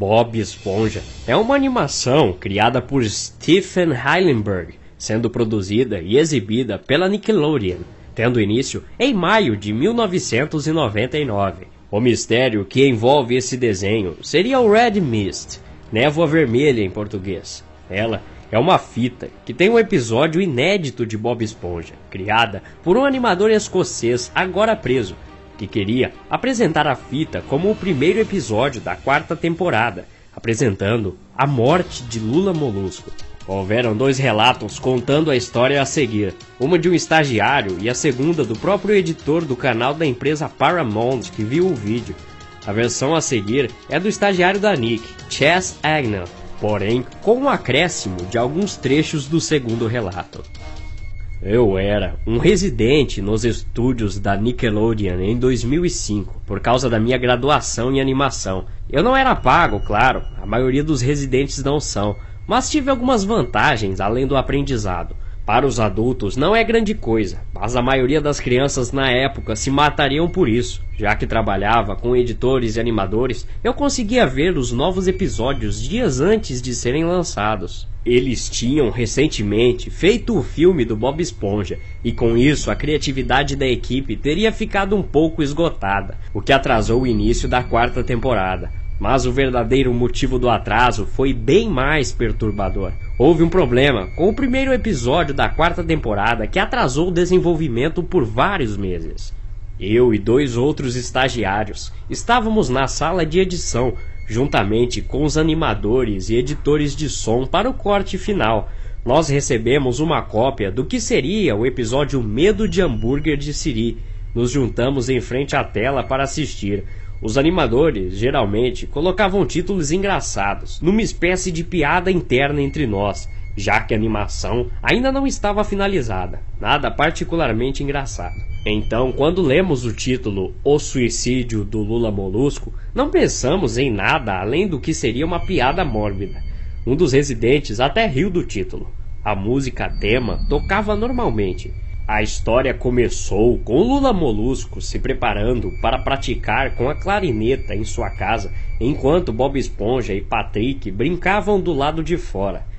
Bob Esponja é uma animação criada por Stephen Hillenburg, sendo produzida e exibida pela Nickelodeon, tendo início em maio de 1999. O mistério que envolve esse desenho seria o Red Mist, névoa vermelha em português. Ela é uma fita que tem um episódio inédito de Bob Esponja, criada por um animador escocês agora preso, que queria apresentar a fita como o primeiro episódio da 4ª temporada, apresentando a morte de Lula Molusco. Houveram 2 relatos contando a história a seguir, uma de um estagiário e a segunda do próprio editor do canal da empresa Paramount que viu o vídeo. A versão a seguir é do estagiário da Nick, Chas Agnell, porém com um acréscimo de alguns trechos do segundo relato. Eu era um residente nos estúdios da Nickelodeon em 2005, por causa da minha graduação em animação. Eu não era pago, claro, a maioria dos residentes não são, mas tive algumas vantagens além do aprendizado. Para os adultos não é grande coisa, mas a maioria das crianças na época se matariam por isso. Já que trabalhava com editores e animadores, eu conseguia ver os novos episódios dias antes de serem lançados. Eles tinham recentemente feito o filme do Bob Esponja, e com isso a criatividade da equipe teria ficado um pouco esgotada, o que atrasou o início da 4ª temporada. Mas o verdadeiro motivo do atraso foi bem mais perturbador. Houve um problema com o primeiro episódio da 4ª temporada que atrasou o desenvolvimento por vários meses. Eu e 2 outros estagiários estávamos na sala de edição, juntamente com os animadores e editores de som para o corte final. Nós recebemos uma cópia do que seria o episódio Medo de Hambúrguer de Siri. Nos juntamos em frente à tela para assistir. Os animadores, geralmente, colocavam títulos engraçados, numa espécie de piada interna entre nós, já que a animação ainda não estava finalizada, nada particularmente engraçado. Então, quando lemos o título O Suicídio do Lula Molusco, não pensamos em nada além do que seria uma piada mórbida. Um dos residentes até riu do título. A música tema tocava normalmente. A história começou com Lula Molusco se preparando para praticar com a clarineta em sua casa, enquanto Bob Esponja e Patrick brincavam do lado de fora.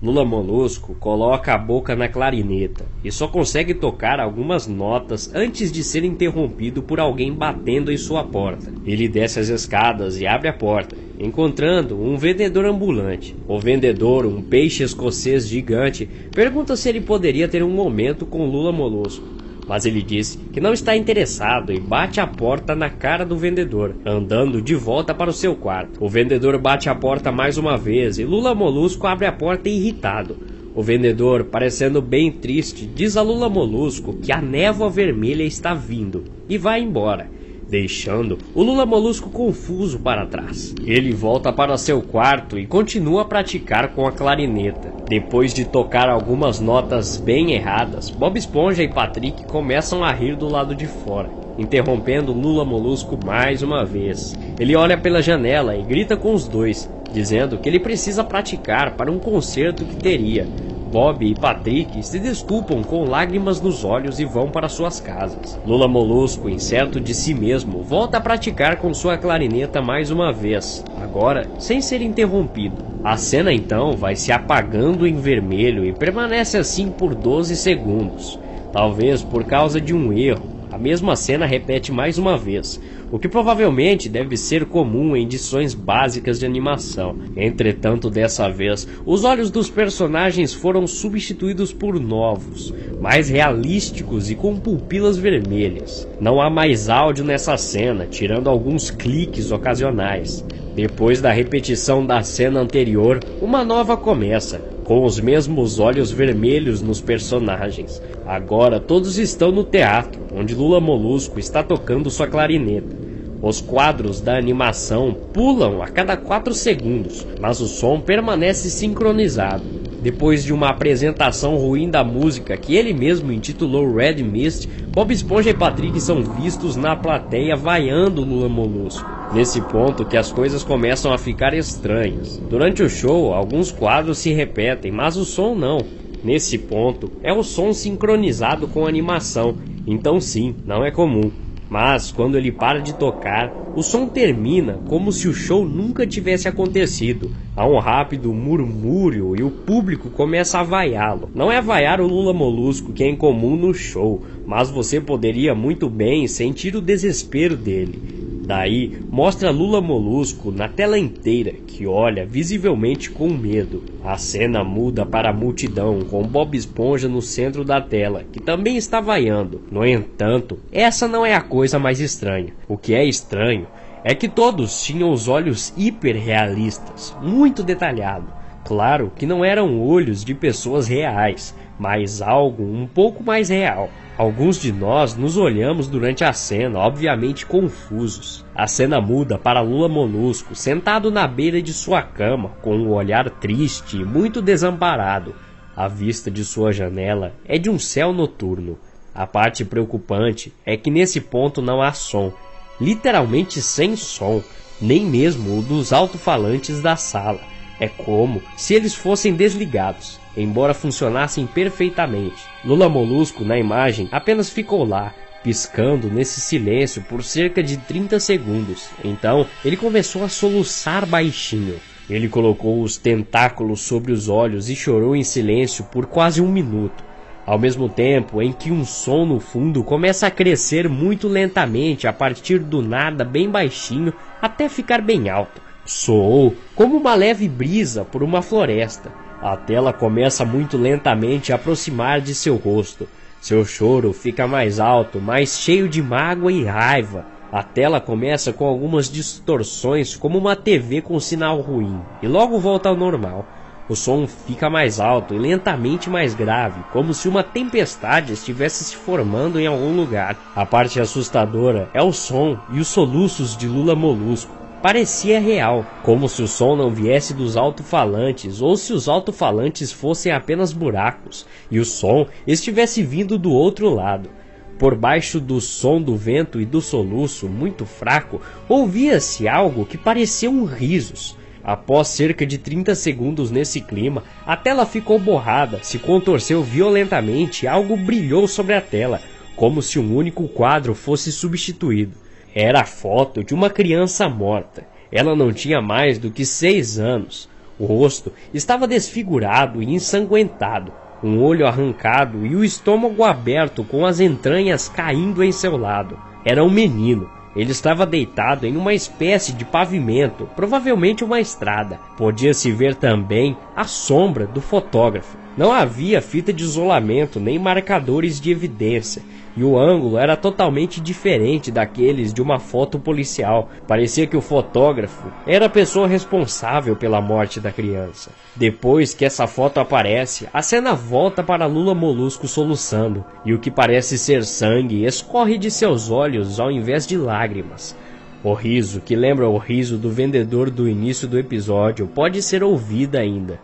Lula Molusco coloca a boca na clarineta e só consegue tocar algumas notas antes de ser interrompido por alguém batendo em sua porta. Ele desce as escadas e abre a porta, encontrando um vendedor ambulante. O vendedor, um peixe escocês gigante, pergunta se ele poderia ter um momento com Lula Molusco, mas ele diz que não está interessado e bate a porta na cara do vendedor, andando de volta para o seu quarto. O vendedor bate a porta mais uma vez e Lula Molusco abre a porta irritado. O vendedor, parecendo bem triste, diz a Lula Molusco que a névoa vermelha está vindo e vai embora, deixando o Lula Molusco confuso para trás. Ele volta para seu quarto e continua a praticar com a clarineta. Depois de tocar algumas notas bem erradas, Bob Esponja e Patrick começam a rir do lado de fora, interrompendo Lula Molusco mais uma vez. Ele olha pela janela e grita com os dois, dizendo que ele precisa praticar para um concerto que teria. Bob e Patrick se desculpam com lágrimas nos olhos e vão para suas casas. Lula Molusco, incerto de si mesmo, volta a praticar com sua clarineta mais uma vez, agora sem ser interrompido. A cena então vai se apagando em vermelho e permanece assim por 12 segundos. Talvez por causa de um erro, a mesma cena repete mais uma vez, o que provavelmente deve ser comum em edições básicas de animação. Entretanto, dessa vez, os olhos dos personagens foram substituídos por novos, mais realísticos e com pupilas vermelhas. Não há mais áudio nessa cena, tirando alguns cliques ocasionais. Depois da repetição da cena anterior, uma nova começa, com os mesmos olhos vermelhos nos personagens. Agora todos estão no teatro, onde Lula Molusco está tocando sua clarineta. Os quadros da animação pulam a cada 4 segundos, mas o som permanece sincronizado. Depois de uma apresentação ruim da música que ele mesmo intitulou Red Mist, Bob Esponja e Patrick são vistos na plateia vaiando Lula Molusco. Nesse ponto que as coisas começam a ficar estranhas. Durante o show, alguns quadros se repetem, mas o som não. Nesse ponto, é o som sincronizado com a animação, então sim, não é comum. Mas, quando ele para de tocar, o som termina como se o show nunca tivesse acontecido. Há um rápido murmúrio e o público começa a vaiá-lo. Não é vaiar o Lula Molusco, que é incomum no show, mas você poderia muito bem sentir o desespero dele. Daí, mostra Lula Molusco na tela inteira, que olha visivelmente com medo. A cena muda para a multidão, com Bob Esponja no centro da tela, que também está vaiando. No entanto, essa não é a coisa mais estranha. O que é estranho é que todos tinham os olhos hiperrealistas, muito detalhado. Claro que não eram olhos de pessoas reais, mas algo um pouco mais real. Alguns de nós nos olhamos durante a cena, obviamente confusos. A cena muda para Lula Molusco, sentado na beira de sua cama, com um olhar triste e muito desamparado. A vista de sua janela é de um céu noturno. A parte preocupante é que nesse ponto não há som, literalmente sem som, nem mesmo o dos alto-falantes da sala. É como se eles fossem desligados, embora funcionassem perfeitamente. Lula Molusco, na imagem, apenas ficou lá, piscando nesse silêncio por cerca de 30 segundos. Então, ele começou a soluçar baixinho. Ele colocou os tentáculos sobre os olhos e chorou em silêncio por quase 1 minuto. Ao mesmo tempo em que um som no fundo começa a crescer muito lentamente a partir do nada bem baixinho até ficar bem alto. Soou como uma leve brisa por uma floresta. A tela começa muito lentamente a aproximar de seu rosto. Seu choro fica mais alto, mais cheio de mágoa e raiva. A tela começa com algumas distorções, como uma TV com sinal ruim, e logo volta ao normal. O som fica mais alto e lentamente mais grave, como se uma tempestade estivesse se formando em algum lugar. A parte assustadora é o som e os soluços de Lula Molusco. Parecia real, como se o som não viesse dos alto-falantes ou se os alto-falantes fossem apenas buracos e o som estivesse vindo do outro lado. Por baixo do som do vento e do soluço, muito fraco, ouvia-se algo que pareciam risos. Após cerca de 30 segundos nesse clima, a tela ficou borrada, se contorceu violentamente e algo brilhou sobre a tela, como se um único quadro fosse substituído. Era a foto de uma criança morta. Ela não tinha mais do que 6 anos. O rosto estava desfigurado e ensanguentado, um olho arrancado e o estômago aberto com as entranhas caindo em seu lado. Era um menino. Ele estava deitado em uma espécie de pavimento, provavelmente uma estrada. Podia-se ver também a sombra do fotógrafo. Não havia fita de isolamento nem marcadores de evidência, e o ângulo era totalmente diferente daqueles de uma foto policial. Parecia que o fotógrafo era a pessoa responsável pela morte da criança. Depois que essa foto aparece, a cena volta para Lula Molusco soluçando, e o que parece ser sangue escorre de seus olhos ao invés de lágrimas. O riso, que lembra o riso do vendedor do início do episódio, pode ser ouvido ainda.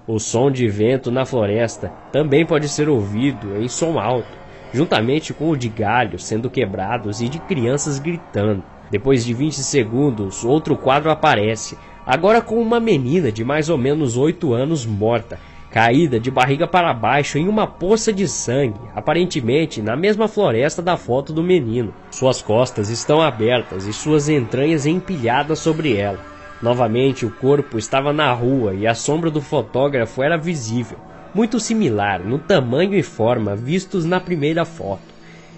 O som de vento na floresta também pode ser ouvido em som alto, juntamente com o de galhos sendo quebrados e de crianças gritando. Depois de 20 segundos, outro quadro aparece, agora com uma menina de mais ou menos 8 anos morta, caída de barriga para baixo em uma poça de sangue, aparentemente na mesma floresta da foto do menino. Suas costas estão abertas e suas entranhas empilhadas sobre ela. Novamente o corpo estava na rua e a sombra do fotógrafo era visível, muito similar no tamanho e forma vistos na primeira foto.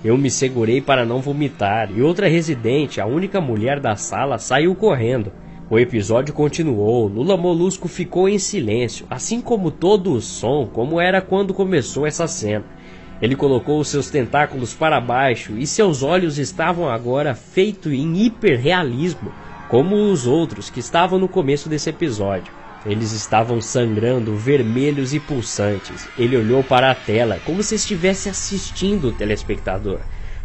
Eu me segurei para não vomitar e outra residente, a única mulher da sala, saiu correndo. O episódio continuou, Lula Molusco ficou em silêncio, assim como todo o som, como era quando começou essa cena. Ele colocou os seus tentáculos para baixo e seus olhos estavam agora feitos em hiperrealismo, como os outros que estavam no começo desse episódio. Eles estavam sangrando, vermelhos e pulsantes. Ele olhou para a tela, como se estivesse assistindo o telespectador.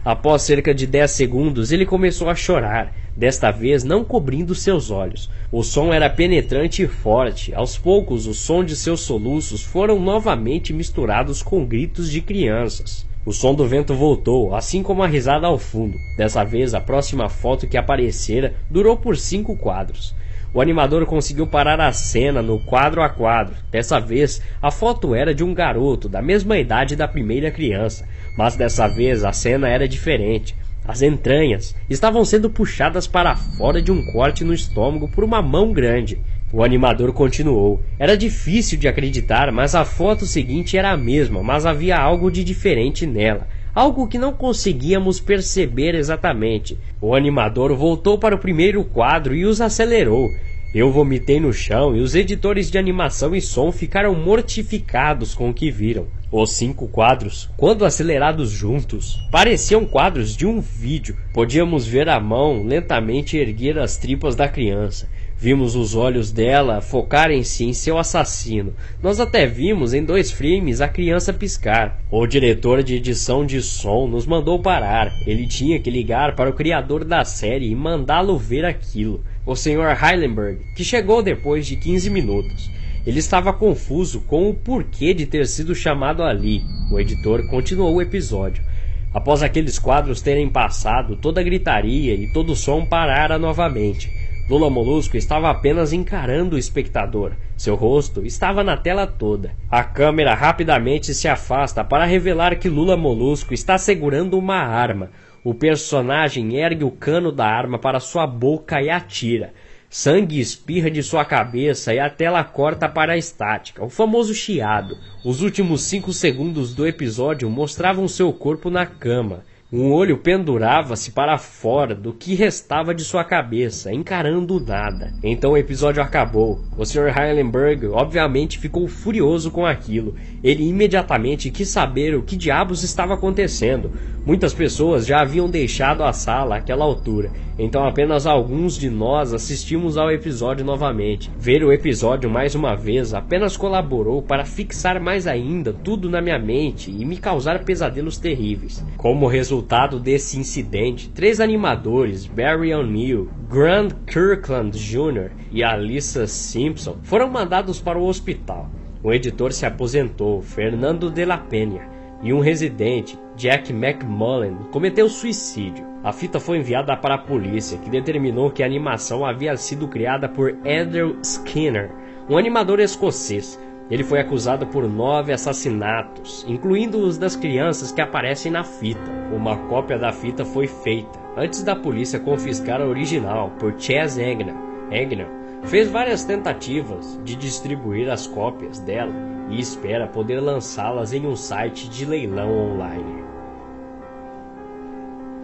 Após cerca de 10 segundos, ele começou a chorar, desta vez não cobrindo seus olhos. O som era penetrante e forte. Aos poucos, o som de seus soluços foram novamente misturados com gritos de crianças. O som do vento voltou, assim como a risada ao fundo. Dessa vez, a próxima foto que aparecera durou por 5 quadros. O animador conseguiu parar a cena no quadro a quadro. Dessa vez, a foto era de um garoto da mesma idade da primeira criança, mas dessa vez a cena era diferente. As entranhas estavam sendo puxadas para fora de um corte no estômago por uma mão grande. O animador continuou. Era difícil de acreditar, mas a foto seguinte era a mesma, mas havia algo de diferente nela. Algo que não conseguíamos perceber exatamente. O animador voltou para o primeiro quadro e os acelerou. Eu vomitei no chão e os editores de animação e som ficaram mortificados com o que viram. Os 5 quadros, quando acelerados juntos, pareciam quadros de um vídeo. Podíamos ver a mão lentamente erguer as tripas da criança. Vimos os olhos dela focarem-se em seu assassino. Nós até vimos em 2 frames a criança piscar. O diretor de edição de som nos mandou parar. Ele tinha que ligar para o criador da série e mandá-lo ver aquilo. O Sr. Heilenberg, que chegou depois de 15 minutos. Ele estava confuso com o porquê de ter sido chamado ali. O editor continuou o episódio. Após aqueles quadros terem passado, toda a gritaria e todo o som parara novamente. Lula Molusco estava apenas encarando o espectador. Seu rosto estava na tela toda. A câmera rapidamente se afasta para revelar que Lula Molusco está segurando uma arma. O personagem ergue o cano da arma para sua boca e atira. Sangue espirra de sua cabeça e a tela corta para a estática, o famoso chiado. Os últimos 5 segundos do episódio mostravam seu corpo na cama. Um olho pendurava-se para fora do que restava de sua cabeça, encarando nada. Então o episódio acabou. O Sr. Heilenberg obviamente ficou furioso com aquilo. Ele imediatamente quis saber o que diabos estava acontecendo. Muitas pessoas já haviam deixado a sala àquela altura, então apenas alguns de nós assistimos ao episódio novamente. Ver o episódio mais uma vez apenas colaborou para fixar mais ainda tudo na minha mente e me causar pesadelos terríveis. Como resultado desse incidente, 3 animadores, Barry O'Neill, Grant Kirkland Jr. e Alyssa Simpson, foram mandados para o hospital. Um editor se aposentou, Fernando de la Peña, e um residente, Jack McMullen, cometeu suicídio. A fita foi enviada para a polícia, que determinou que a animação havia sido criada por Andrew Skinner, um animador escocês. Ele foi acusado por 9 assassinatos, incluindo os das crianças que aparecem na fita. Uma cópia da fita foi feita, antes da polícia confiscar a original, por Chas Agnell. Agnell fez várias tentativas de distribuir as cópias dela e espera poder lançá-las em um site de leilão online.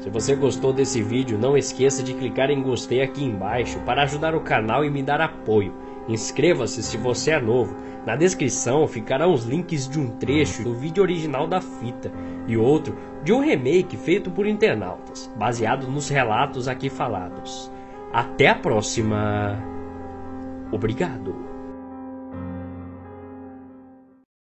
Se você gostou desse vídeo, não esqueça de clicar em gostei aqui embaixo para ajudar o canal e me dar apoio. Inscreva-se se você é novo. Na descrição ficarão os links de um trecho do vídeo original da fita e outro de um remake feito por internautas, baseado nos relatos aqui falados. Até a próxima. Obrigado.